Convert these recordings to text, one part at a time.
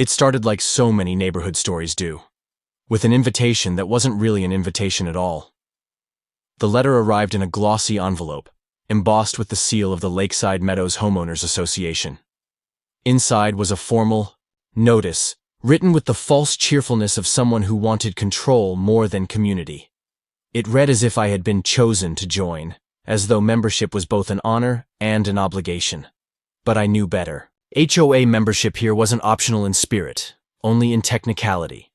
It started like so many neighborhood stories do, with an invitation that wasn't really an invitation at all. The letter arrived in a glossy envelope, embossed with the seal of the Lakeside Meadows Homeowners Association. Inside was a formal notice, written with the false cheerfulness of someone who wanted control more than community. It read as if I had been chosen to join, as though membership was both an honor and an obligation. But I knew better. HOA membership here wasn't optional in spirit, only in technicality.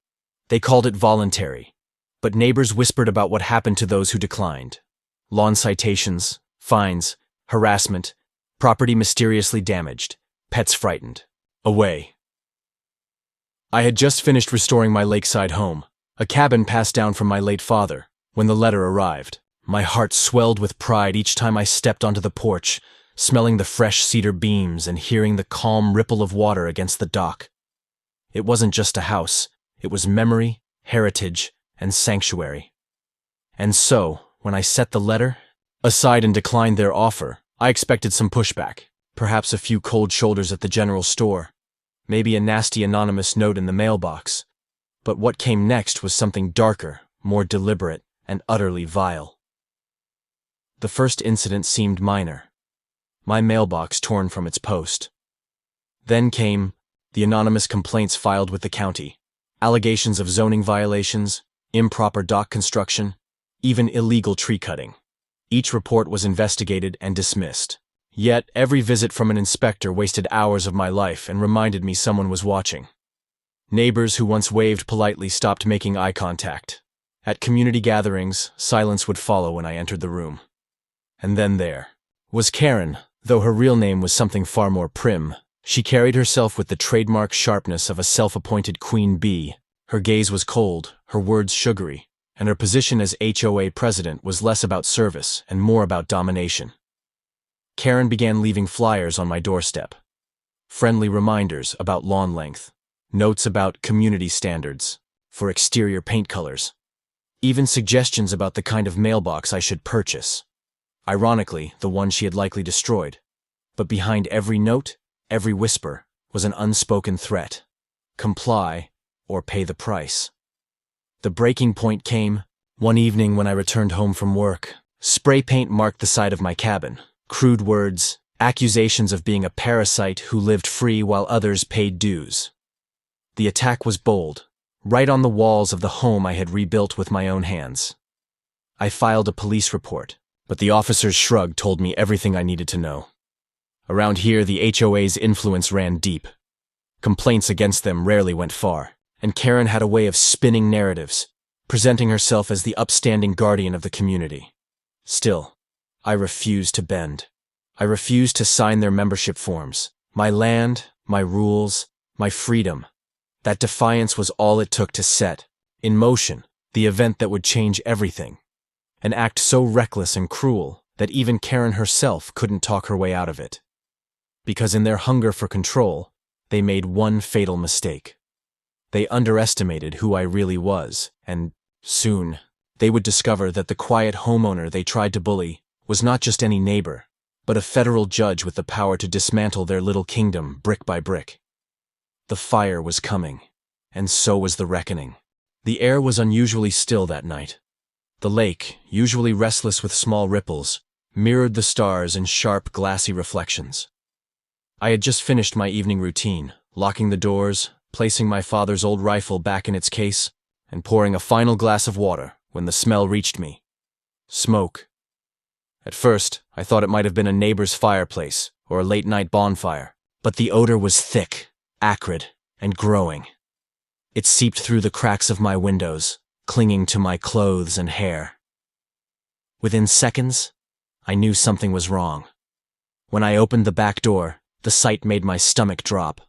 They called it voluntary, but neighbors whispered about what happened to those who declined. Lawn citations, fines, harassment, property mysteriously damaged, pets frightened. Away. I had just finished restoring my lakeside home, a cabin passed down from my late father, when the letter arrived. My heart swelled with pride each time I stepped onto the porch, smelling the fresh cedar beams and hearing the calm ripple of water against the dock. It wasn't just a house, it was memory, heritage, and sanctuary. And so, when I set the letter aside and declined their offer, I expected some pushback, perhaps a few cold shoulders at the general store, maybe a nasty anonymous note in the mailbox. But what came next was something darker, more deliberate, and utterly vile. The first incident seemed minor. My mailbox torn from its post. Then came the anonymous complaints filed with the county, allegations of zoning violations, improper dock construction, even illegal tree cutting. Each report was investigated and dismissed. Yet every visit from an inspector wasted hours of my life and reminded me someone was watching. Neighbors who once waved politely stopped making eye contact. At community gatherings, silence would follow when I entered the room. And then there was Karen. Though her real name was something far more prim, she carried herself with the trademark sharpness of a self-appointed queen bee. Her gaze was cold, her words sugary, and her position as HOA president was less about service and more about domination. Karen began leaving flyers on my doorstep. Friendly reminders about lawn length, notes about community standards for exterior paint colors, even suggestions about the kind of mailbox I should purchase. Ironically, the one she had likely destroyed. But behind every note, every whisper, was an unspoken threat. Comply, or pay the price. The breaking point came one evening when I returned home from work. Spray paint marked the side of my cabin. Crude words, accusations of being a parasite who lived free while others paid dues. The attack was bold, right on the walls of the home I had rebuilt with my own hands. I filed a police report, but the officer's shrug told me everything I needed to know. Around here, the HOA's influence ran deep. Complaints against them rarely went far, and Karen had a way of spinning narratives, presenting herself as the upstanding guardian of the community. Still, I refused to bend. I refused to sign their membership forms. My land, my rules, my freedom. That defiance was all it took to set, in motion, the event that would change everything. An act so reckless and cruel that even Karen herself couldn't talk her way out of it. Because in their hunger for control, they made one fatal mistake. They underestimated who I really was, and, soon, they would discover that the quiet homeowner they tried to bully was not just any neighbor, but a federal judge with the power to dismantle their little kingdom brick by brick. The fire was coming, and so was the reckoning. The air was unusually still that night. The lake, usually restless with small ripples, mirrored the stars in sharp, glassy reflections. I had just finished my evening routine, locking the doors, placing my father's old rifle back in its case, and pouring a final glass of water when the smell reached me. Smoke. At first, I thought it might have been a neighbor's fireplace or a late-night bonfire, but the odor was thick, acrid, and growing. It seeped through the cracks of my windows, clinging to my clothes and hair. Within seconds, I knew something was wrong. When I opened the back door, the sight made my stomach drop.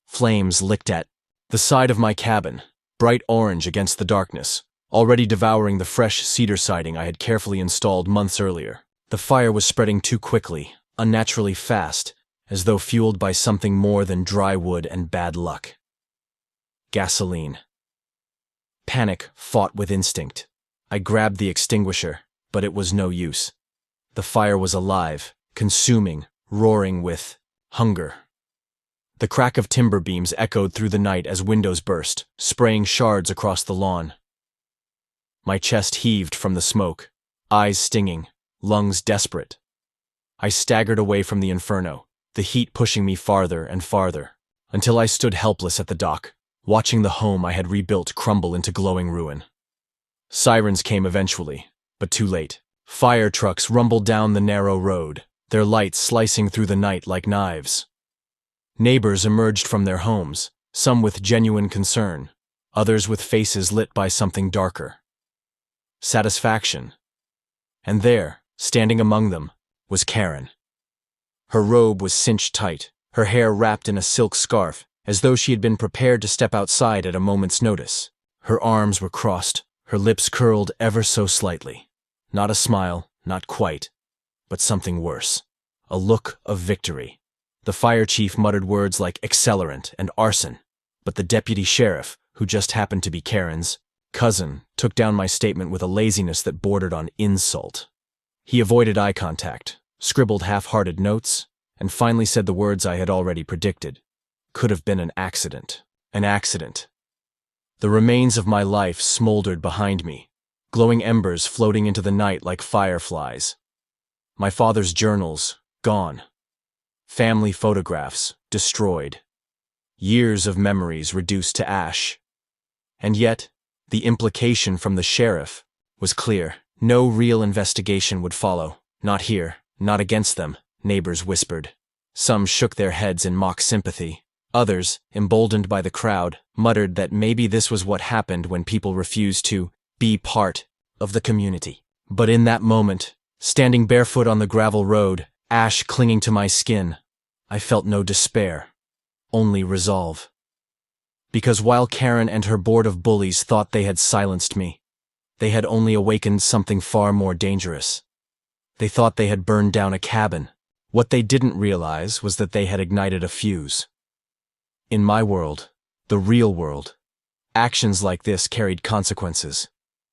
Flames licked at the side of my cabin, bright orange against the darkness, already devouring the fresh cedar siding I had carefully installed months earlier. The fire was spreading too quickly, unnaturally fast, as though fueled by something more than dry wood and bad luck. Gasoline. Panic fought with instinct. I grabbed the extinguisher, but it was no use. The fire was alive, consuming, roaring with hunger. The crack of timber beams echoed through the night as windows burst, spraying shards across the lawn. My chest heaved from the smoke, eyes stinging, lungs desperate. I staggered away from the inferno, the heat pushing me farther and farther, until I stood helpless at the dock, watching the home I had rebuilt crumble into glowing ruin. Sirens came eventually, but too late. Fire trucks rumbled down the narrow road, their lights slicing through the night like knives. Neighbors emerged from their homes, some with genuine concern, others with faces lit by something darker. Satisfaction. And there, standing among them, was Karen. Her robe was cinched tight, her hair wrapped in a silk scarf, as though she had been prepared to step outside at a moment's notice. Her arms were crossed, her lips curled ever so slightly. Not a smile, not quite, but something worse. A look of victory. The fire chief muttered words like accelerant and arson, but the deputy sheriff, who just happened to be Karen's cousin, took down my statement with a laziness that bordered on insult. He avoided eye contact, scribbled half-hearted notes, and finally said the words I had already predicted. Could have been an accident. An accident. The remains of my life smoldered behind me, glowing embers floating into the night like fireflies. My father's journals, gone. Family photographs, destroyed. Years of memories reduced to ash. And yet, the implication from the sheriff was clear. No real investigation would follow. Not here, not against them, neighbors whispered. Some shook their heads in mock sympathy. Others, emboldened by the crowd, muttered that maybe this was what happened when people refused to be part of the community. But in that moment, standing barefoot on the gravel road, ash clinging to my skin, I felt no despair, only resolve. Because while Karen and her board of bullies thought they had silenced me, they had only awakened something far more dangerous. They thought they had burned down a cabin. What they didn't realize was that they had ignited a fuse. In my world, the real world, actions like this carried consequences.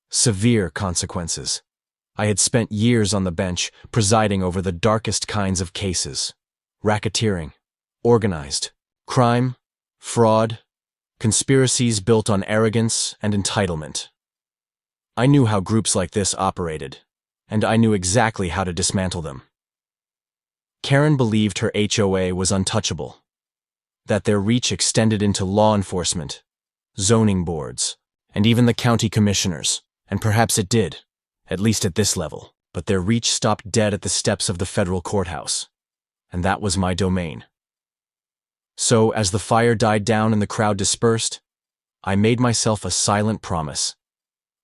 Severe consequences. I had spent years on the bench, presiding over the darkest kinds of cases. Racketeering, organized, crime, fraud, conspiracies built on arrogance and entitlement. I knew how groups like this operated, and I knew exactly how to dismantle them. Karen believed her HOA was untouchable, that their reach extended into law enforcement, zoning boards, and even the county commissioners, and perhaps it did. At least at this level, but their reach stopped dead at the steps of the federal courthouse. And that was my domain. So, as the fire died down and the crowd dispersed, I made myself a silent promise.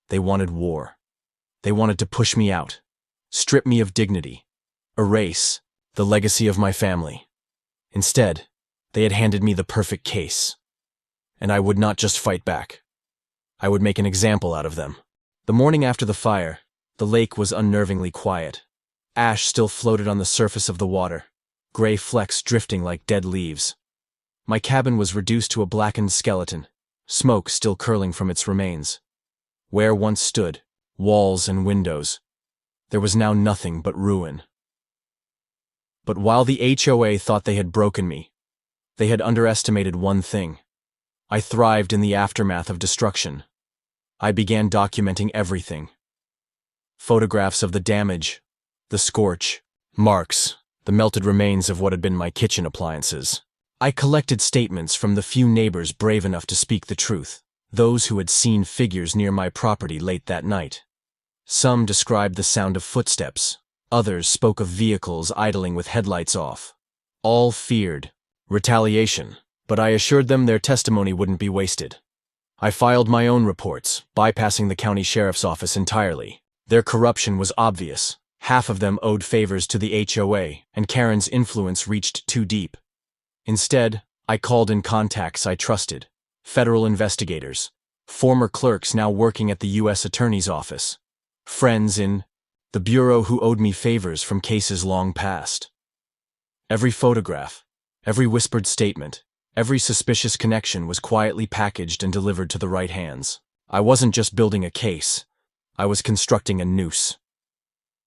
They wanted war. They wanted to push me out, strip me of dignity, erase the legacy of my family. Instead, they had handed me the perfect case. And I would not just fight back. I would make an example out of them. The morning after the fire, the lake was unnervingly quiet. Ash still floated on the surface of the water, gray flecks drifting like dead leaves. My cabin was reduced to a blackened skeleton, smoke still curling from its remains. Where once stood, walls and windows, there was now nothing but ruin. But while the HOA thought they had broken me, they had underestimated one thing. I thrived in the aftermath of destruction. I began documenting everything. Photographs of the damage, the scorch, marks, the melted remains of what had been my kitchen appliances. I collected statements from the few neighbors brave enough to speak the truth, those who had seen figures near my property late that night. Some described the sound of footsteps, others spoke of vehicles idling with headlights off. All feared retaliation, but I assured them their testimony wouldn't be wasted. I filed my own reports, bypassing the county sheriff's office entirely. Their corruption was obvious. Half of them owed favors to the HOA, and Karen's influence reached too deep. Instead, I called in contacts I trusted, federal investigators, former clerks now working at the U.S. Attorney's Office, friends in the bureau who owed me favors from cases long past. Every photograph, every whispered statement, every suspicious connection was quietly packaged and delivered to the right hands. I wasn't just building a case, I was constructing a noose.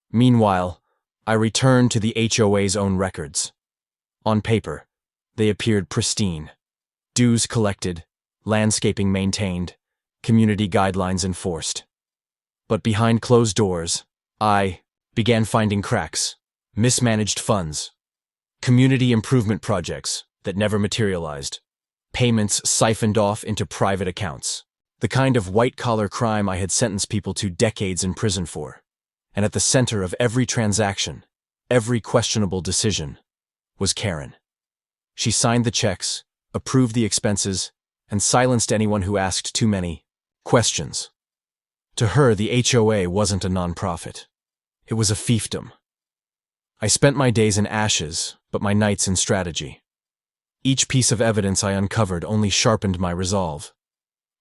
Meanwhile, I returned to the HOA's own records. On paper, They appeared pristine. Dues collected, landscaping maintained, community guidelines enforced. But behind closed doors, I began finding cracks, mismanaged funds, community improvement projects that never materialized, payments siphoned off into private accounts, the kind of white-collar crime I had sentenced people to decades in prison for. And at the center of every transaction, every questionable decision, was Karen. She signed the checks, approved the expenses, and silenced anyone who asked too many questions. To her, the HOA wasn't a nonprofit. It was a fiefdom. I spent my days in ashes, but my nights in strategy. Each piece of evidence I uncovered only sharpened my resolve.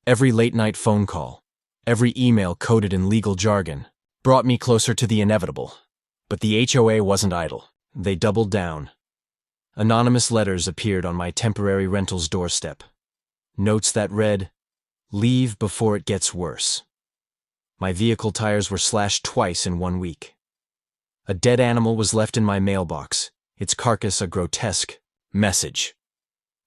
Every late-night phone call, every email coded in legal jargon, brought me closer to the inevitable. But the HOA wasn't idle. They doubled down. Anonymous letters appeared on my temporary rental's doorstep. Notes that read, "Leave before it gets worse." My vehicle tires were slashed twice in 1 week. A dead animal was left in my mailbox, its carcass a grotesque message.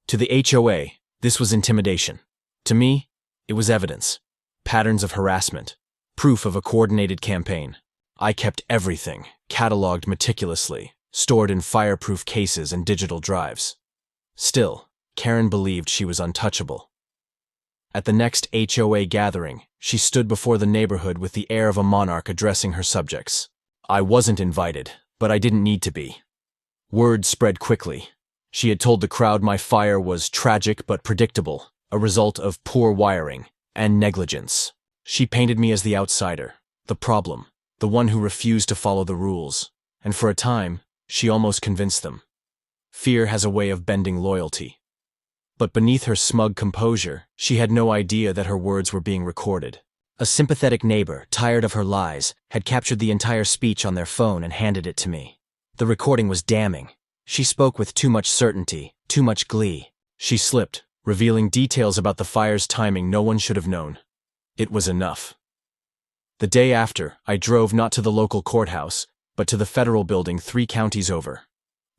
To the HOA, this was intimidation. To me, it was evidence, patterns of harassment, proof of a coordinated campaign. I kept everything, cataloged meticulously, stored in fireproof cases and digital drives. Still, Karen believed she was untouchable. At the next HOA gathering, she stood before the neighborhood with the air of a monarch addressing her subjects. I wasn't invited, but I didn't need to be. Word spread quickly. She had told the crowd my fire was tragic but predictable, a result of poor wiring and negligence. She painted me as the outsider, the problem, the one who refused to follow the rules, and for a time, she almost convinced them. Fear has a way of bending loyalty. But beneath her smug composure, she had no idea that her words were being recorded. A sympathetic neighbor, tired of her lies, had captured the entire speech on their phone and handed it to me. The recording was damning. She spoke with too much certainty, too much glee. She slipped, revealing details about the fire's timing no one should have known. It was enough. The day after, I drove not to the local courthouse, but to the federal building 3 counties over.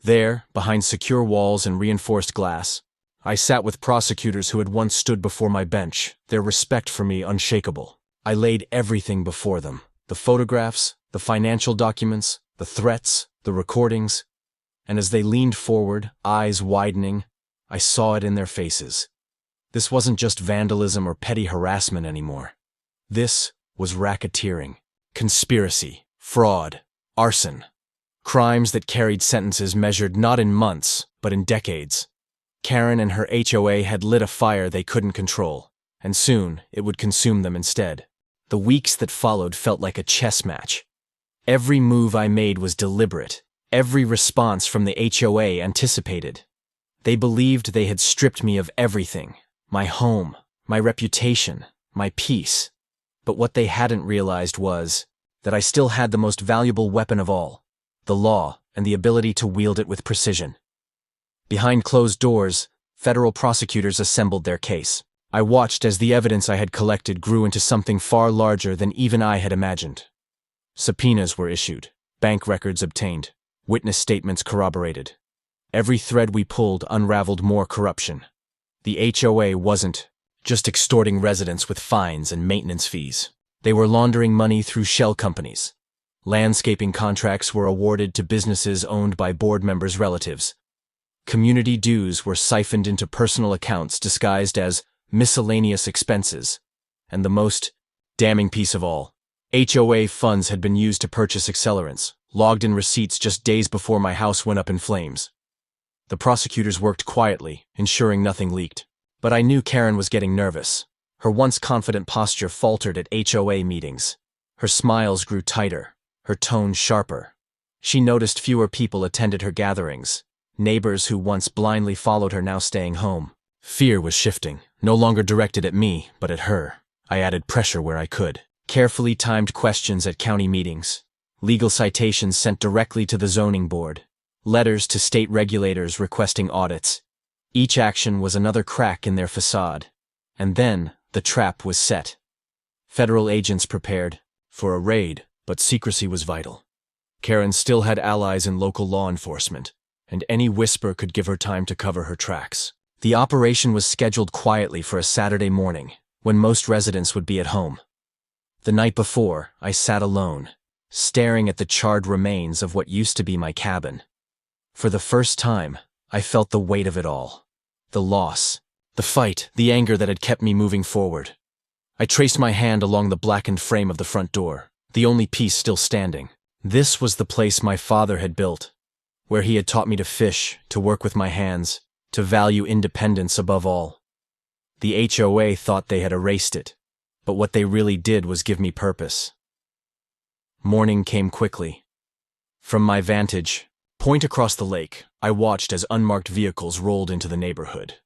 There, behind secure walls and reinforced glass, I sat with prosecutors who had once stood before my bench, their respect for me unshakable. I laid everything before them, the photographs, the financial documents, the threats, the recordings, and as they leaned forward, eyes widening, I saw it in their faces. This wasn't just vandalism or petty harassment anymore. This was racketeering, conspiracy, fraud, arson. Crimes that carried sentences measured not in months, but in decades. Karen and her HOA had lit a fire they couldn't control, and soon it would consume them instead. The weeks that followed felt like a chess match. Every move I made was deliberate. Every response from the HOA anticipated. They believed they had stripped me of everything, my home, my reputation, my peace. But what they hadn't realized was that I still had the most valuable weapon of all, the law and the ability to wield it with precision. Behind closed doors, federal prosecutors assembled their case. I watched as the evidence I had collected grew into something far larger than even I had imagined. Subpoenas were issued, bank records obtained, witness statements corroborated. Every thread we pulled unraveled more corruption. The HOA wasn't just extorting residents with fines and maintenance fees. They were laundering money through shell companies. Landscaping contracts were awarded to businesses owned by board members' relatives. Community dues were siphoned into personal accounts disguised as miscellaneous expenses. And the most damning piece of all, HOA funds had been used to purchase accelerants, logged in receipts just days before my house went up in flames. The prosecutors worked quietly, ensuring nothing leaked. But I knew Karen was getting nervous. Her once confident posture faltered at HOA meetings. Her smiles grew tighter, her tone sharper. She noticed fewer people attended her gatherings. Neighbors who once blindly followed her now staying home. Fear was shifting, no longer directed at me, but at her. I added pressure where I could. Carefully timed questions at county meetings. Legal citations sent directly to the zoning board. Letters to state regulators requesting audits. Each action was another crack in their facade. And then, the trap was set. Federal agents prepared for a raid, but secrecy was vital. Karen still had allies in local law enforcement, and any whisper could give her time to cover her tracks. The operation was scheduled quietly for a Saturday morning, when most residents would be at home. The night before, I sat alone, staring at the charred remains of what used to be my cabin. For the first time, I felt the weight of it all. The loss, the fight, the anger that had kept me moving forward. I traced my hand along the blackened frame of the front door, the only piece still standing. This was the place my father had built, where he had taught me to fish, to work with my hands, to value independence above all. The HOA thought they had erased it, but what they really did was give me purpose. Morning came quickly. From my vantage point across the lake, I watched as unmarked vehicles rolled into the neighborhood.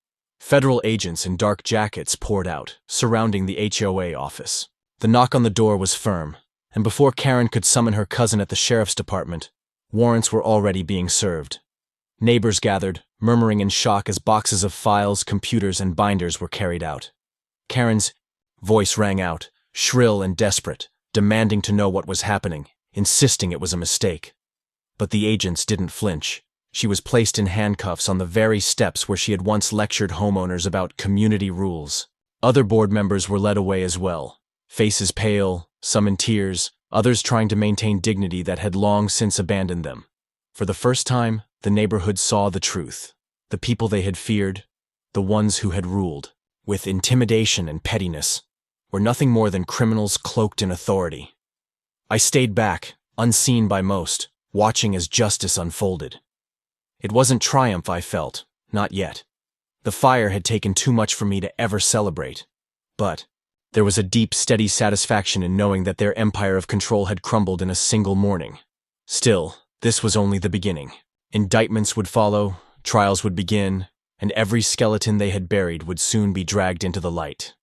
Federal agents in dark jackets poured out, surrounding the HOA office. The knock on the door was firm, and before Karen could summon her cousin at the sheriff's department, warrants were already being served. Neighbors gathered, murmuring in shock as boxes of files, computers, and binders were carried out. Karen's voice rang out, shrill and desperate, demanding to know what was happening, insisting it was a mistake. But the agents didn't flinch. She was placed in handcuffs on the very steps where she had once lectured homeowners about community rules. Other board members were led away as well, faces pale, some in tears, others trying to maintain dignity that had long since abandoned them. For the first time, the neighborhood saw the truth. The people they had feared, the ones who had ruled, with intimidation and pettiness, were nothing more than criminals cloaked in authority. I stayed back, unseen by most, watching as justice unfolded. It wasn't triumph I felt, not yet. The fire had taken too much for me to ever celebrate. But there was a deep, steady satisfaction in knowing that their empire of control had crumbled in a single morning. Still, this was only the beginning. Indictments would follow, trials would begin, and every skeleton they had buried would soon be dragged into the light.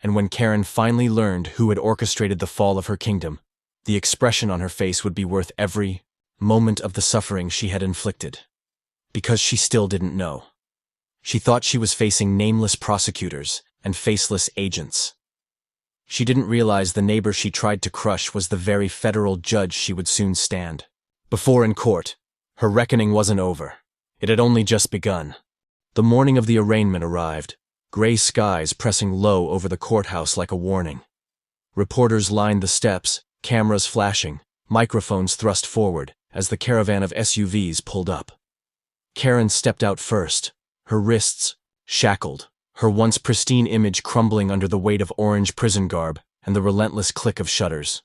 And when Karen finally learned who had orchestrated the fall of her kingdom, the expression on her face would be worth every moment of the suffering she had inflicted. Because she still didn't know. She thought she was facing nameless prosecutors and faceless agents. She didn't realize the neighbor she tried to crush was the very federal judge she would soon stand before in court. Her reckoning wasn't over. It had only just begun. The morning of the arraignment arrived, gray skies pressing low over the courthouse like a warning. Reporters lined the steps, cameras flashing, microphones thrust forward as the caravan of SUVs pulled up. Karen stepped out first, her wrists shackled, her once pristine image crumbling under the weight of orange prison garb and the relentless click of shutters.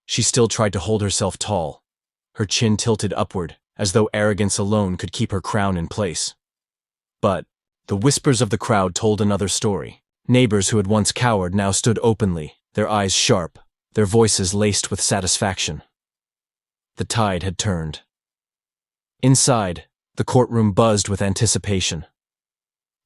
She still tried to hold herself tall, her chin tilted upward, as though arrogance alone could keep her crown in place. But the whispers of the crowd told another story. Neighbors who had once cowered now stood openly, their eyes sharp, their voices laced with satisfaction. The tide had turned. Inside, the courtroom buzzed with anticipation.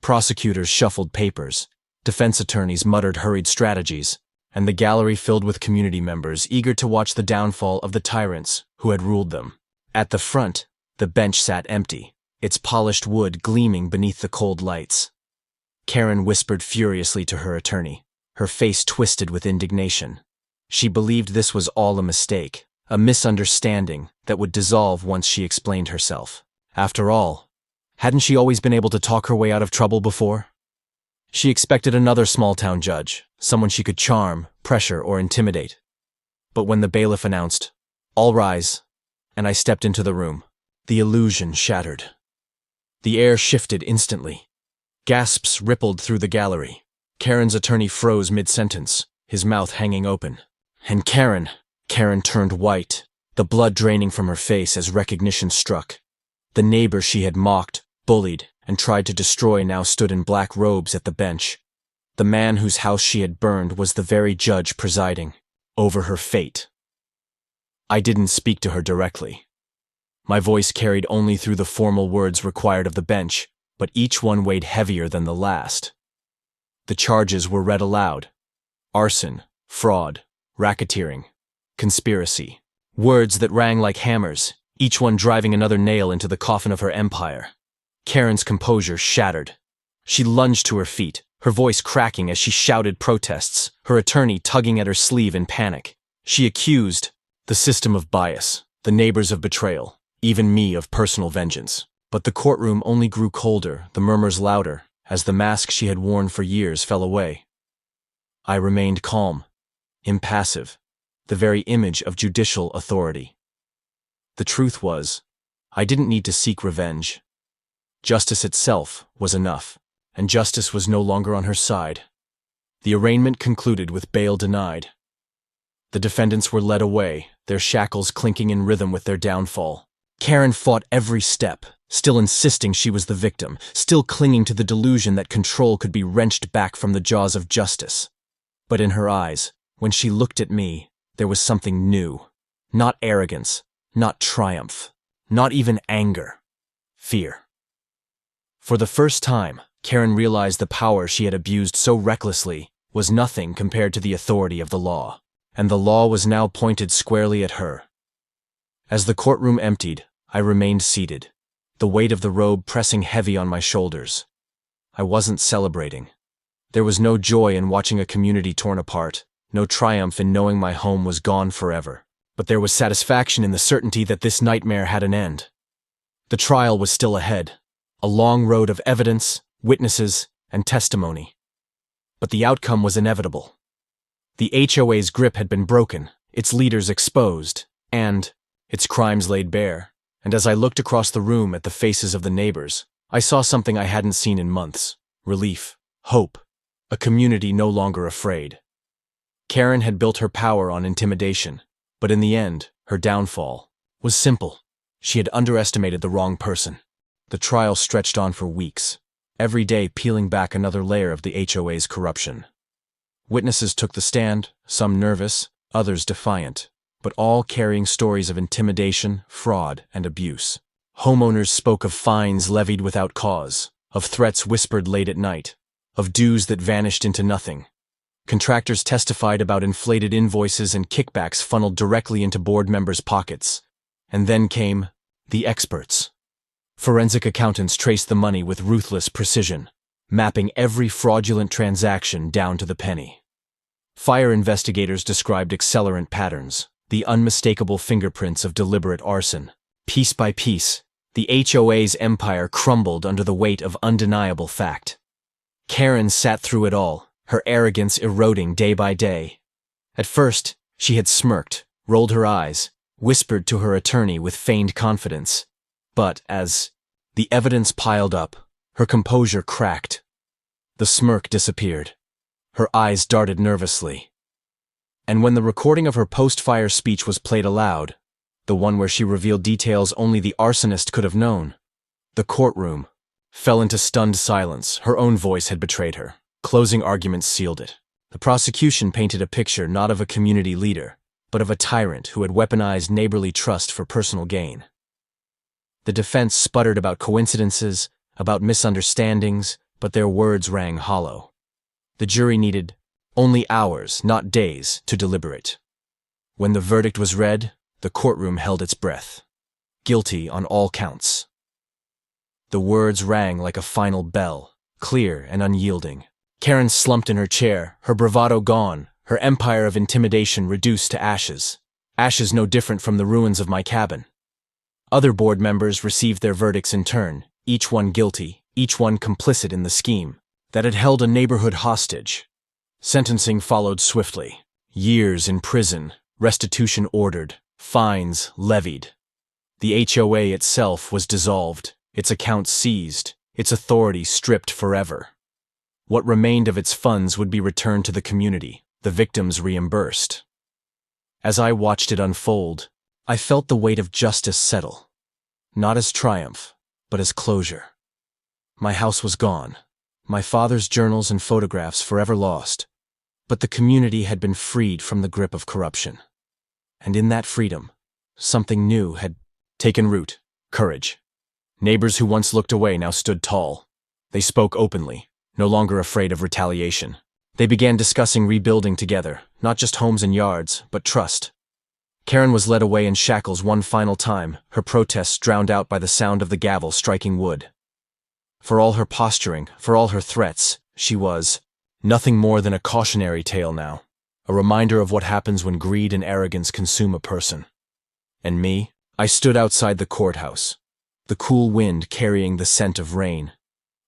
Prosecutors shuffled papers, defense attorneys muttered hurried strategies, and the gallery filled with community members eager to watch the downfall of the tyrants who had ruled them. At the front, the bench sat empty, its polished wood gleaming beneath the cold lights. Karen whispered furiously to her attorney, her face twisted with indignation. She believed this was all a mistake, a misunderstanding that would dissolve once she explained herself. After all, hadn't she always been able to talk her way out of trouble before? She expected another small-town judge, someone she could charm, pressure, or intimidate. But when the bailiff announced, "All rise," and I stepped into the room, the illusion shattered. The air shifted instantly. Gasps rippled through the gallery. Karen's attorney froze mid-sentence, his mouth hanging open. And Karen turned white, the blood draining from her face as recognition struck. The neighbor she had mocked, bullied, and tried to destroy now stood in black robes at the bench. The man whose house she had burned was the very judge presiding over her fate. I didn't speak to her directly. My voice carried only through the formal words required of the bench, but each one weighed heavier than the last. The charges were read aloud. Arson, fraud, racketeering, conspiracy. Words that rang like hammers, each one driving another nail into the coffin of her empire. Karen's composure shattered. She lunged to her feet, her voice cracking as she shouted protests, her attorney tugging at her sleeve in panic. She accused the system of bias, the neighbors of betrayal, even me of personal vengeance. But the courtroom only grew colder, the murmurs louder, as the mask she had worn for years fell away. I remained calm, impassive, the very image of judicial authority. The truth was, I didn't need to seek revenge. Justice itself was enough, and justice was no longer on her side. The arraignment concluded with bail denied. The defendants were led away, their shackles clinking in rhythm with their downfall. Karen fought every step, still insisting she was the victim, still clinging to the delusion that control could be wrenched back from the jaws of justice. But in her eyes, when she looked at me, there was something new. Not arrogance, not triumph, not even anger. Fear. For the first time, Karen realized the power she had abused so recklessly was nothing compared to the authority of the law, and the law was now pointed squarely at her. As the courtroom emptied, I remained seated, the weight of the robe pressing heavy on my shoulders. I wasn't celebrating. There was no joy in watching a community torn apart, no triumph in knowing my home was gone forever, but there was satisfaction in the certainty that this nightmare had an end. The trial was still ahead, a long road of evidence, witnesses, and testimony. But the outcome was inevitable. The HOA's grip had been broken, its leaders exposed, and its crimes laid bare. And as I looked across the room at the faces of the neighbors, I saw something I hadn't seen in months: relief, hope, a community no longer afraid. Karen had built her power on intimidation, but in the end, her downfall was simple. She had underestimated the wrong person. The trial stretched on for weeks, every day peeling back another layer of the HOA's corruption. Witnesses took the stand, some nervous, others defiant, but all carrying stories of intimidation, fraud, and abuse. Homeowners spoke of fines levied without cause, of threats whispered late at night, of dues that vanished into nothing. Contractors testified about inflated invoices and kickbacks funneled directly into board members' pockets. And then came the experts. Forensic accountants traced the money with ruthless precision, mapping every fraudulent transaction down to the penny. Fire investigators described accelerant patterns, the unmistakable fingerprints of deliberate arson. Piece by piece, the HOA's empire crumbled under the weight of undeniable fact. Karen sat through it all, her arrogance eroding day by day. At first, she had smirked, rolled her eyes, whispered to her attorney with feigned confidence. But as the evidence piled up, her composure cracked. The smirk disappeared. Her eyes darted nervously. And when the recording of her post-fire speech was played aloud, the one where she revealed details only the arsonist could have known, the courtroom fell into stunned silence. Her own voice had betrayed her. Closing arguments sealed it. The prosecution painted a picture not of a community leader, but of a tyrant who had weaponized neighborly trust for personal gain. The defense sputtered about coincidences, about misunderstandings, but their words rang hollow. The jury needed only hours, not days, to deliberate. When the verdict was read, the courtroom held its breath. Guilty on all counts. The words rang like a final bell, clear and unyielding. Karen slumped in her chair, her bravado gone, her empire of intimidation reduced to ashes. Ashes no different from the ruins of my cabin. Other board members received their verdicts in turn, each one guilty, each one complicit in the scheme that had held a neighborhood hostage. Sentencing followed swiftly. Years in prison, restitution ordered, fines levied. The HOA itself was dissolved, its accounts seized, its authority stripped forever. What remained of its funds would be returned to the community, the victims reimbursed. As I watched it unfold, I felt the weight of justice settle, not as triumph, but as closure. My house was gone, my father's journals and photographs forever lost, but the community had been freed from the grip of corruption. And in that freedom, something new had taken root: courage. Neighbors who once looked away now stood tall. They spoke openly, no longer afraid of retaliation. They began discussing rebuilding together, not just homes and yards, but trust. Karen was led away in shackles one final time, her protests drowned out by the sound of the gavel striking wood. For all her posturing, for all her threats, she was nothing more than a cautionary tale now, a reminder of what happens when greed and arrogance consume a person. And me, I stood outside the courthouse, the cool wind carrying the scent of rain,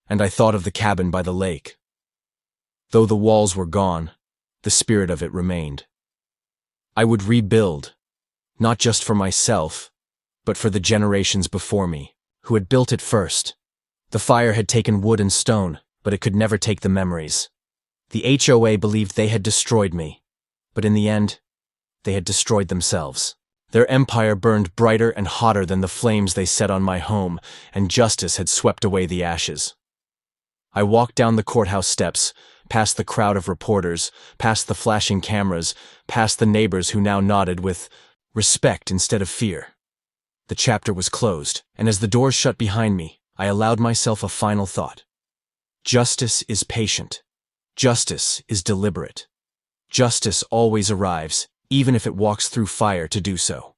and I thought of the cabin by the lake. Though the walls were gone, the spirit of it remained. I would rebuild, not just for myself, but for the generations before me, who had built it first. The fire had taken wood and stone, but it could never take the memories. The HOA believed they had destroyed me, but in the end, they had destroyed themselves. Their empire burned brighter and hotter than the flames they set on my home, and justice had swept away the ashes. I walked down the courthouse steps, past the crowd of reporters, past the flashing cameras, past the neighbors who now nodded with respect instead of fear. The chapter was closed, and as the doors shut behind me, I allowed myself a final thought. Justice is patient. Justice is deliberate. Justice always arrives, even if it walks through fire to do so.